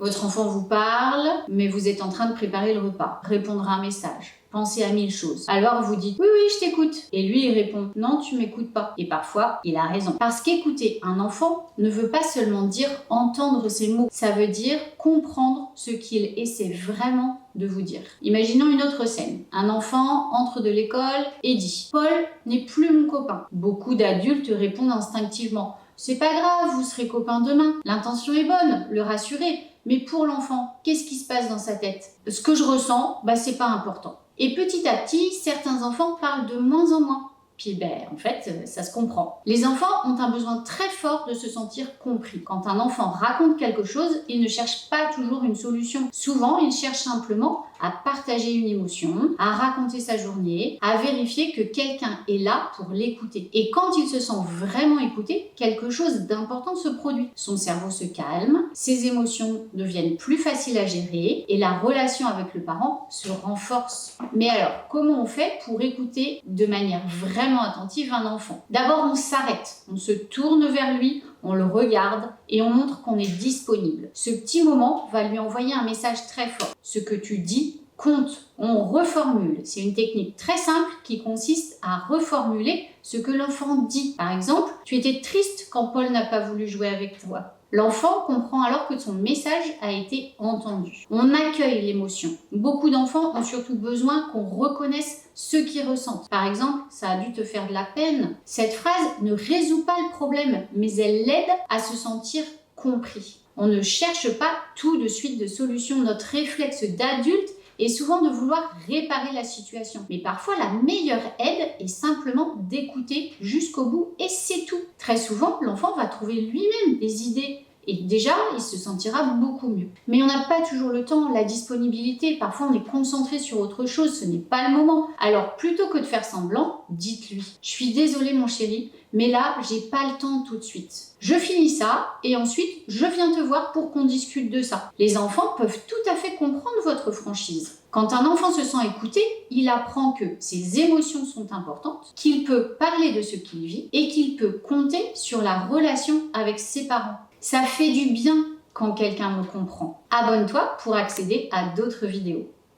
Votre enfant vous parle, mais vous êtes en train de préparer le repas, répondre à un message. Pensez à 1000 choses. Alors vous dites oui, oui, je t'écoute. Et lui, il répond non, tu m'écoutes pas. Et parfois, il a raison. Parce qu'écouter un enfant ne veut pas seulement dire entendre ses mots. Ça veut dire comprendre ce qu'il essaie vraiment de vous dire. Imaginons une autre scène. Un enfant entre de l'école et dit Paul n'est plus mon copain. Beaucoup d'adultes répondent instinctivement c'est pas grave, vous serez copains demain. L'intention est bonne, le rassurer. Mais pour l'enfant, qu'est-ce qui se passe dans sa tête? Ce que je ressens, c'est pas important. Et petit à petit, certains enfants parlent de moins en moins. Puis en fait, ça se comprend. Les enfants ont un besoin très fort de se sentir compris. Quand un enfant raconte quelque chose, il ne cherche pas toujours une solution. Souvent, il cherche simplement à partager une émotion, à raconter sa journée, à vérifier que quelqu'un est là pour l'écouter. Et quand il se sent vraiment écouté, quelque chose d'important se produit. Son cerveau se calme, ses émotions deviennent plus faciles à gérer et la relation avec le parent se renforce. Mais alors, comment on fait pour écouter de manière vraiment attentive un enfant? D'abord, on s'arrête, on se tourne vers lui, on le regarde et on montre qu'on est disponible. Ce petit moment va lui envoyer un message très fort. Ce que tu dis compte. On reformule. C'est une technique très simple qui consiste à reformuler ce que l'enfant dit. Par exemple, tu étais triste quand Paul n'a pas voulu jouer avec toi. L'enfant comprend alors que son message a été entendu. On accueille l'émotion. Beaucoup d'enfants ont surtout besoin qu'on reconnaisse ce qu'ils ressentent. Par exemple, ça a dû te faire de la peine. Cette phrase ne résout pas le problème, mais elle l'aide à se sentir compris. On ne cherche pas tout de suite de solution. Notre réflexe d'adulte est souvent de vouloir réparer la situation. Mais parfois, la meilleure aide est simplement d'écouter jusqu'au bout et c'est tout. Très souvent, l'enfant va trouver lui-même des idées et déjà, il se sentira beaucoup mieux. Mais on n'a pas toujours le temps, la disponibilité. Parfois, on est concentré sur autre chose, ce n'est pas le moment. Alors, plutôt que de faire semblant, dites-lui « Je suis désolée, mon chéri, mais là, j'ai pas le temps tout de suite. Je finis ça et ensuite, je viens te voir pour qu'on discute de ça. » Les enfants peuvent tout à fait comprendre votre franchise. Quand un enfant se sent écouté, il apprend que ses émotions sont importantes, qu'il peut parler de ce qu'il vit et qu'il peut compter sur la relation avec ses parents. Ça fait du bien quand quelqu'un me comprend. Abonne-toi pour accéder à d'autres vidéos.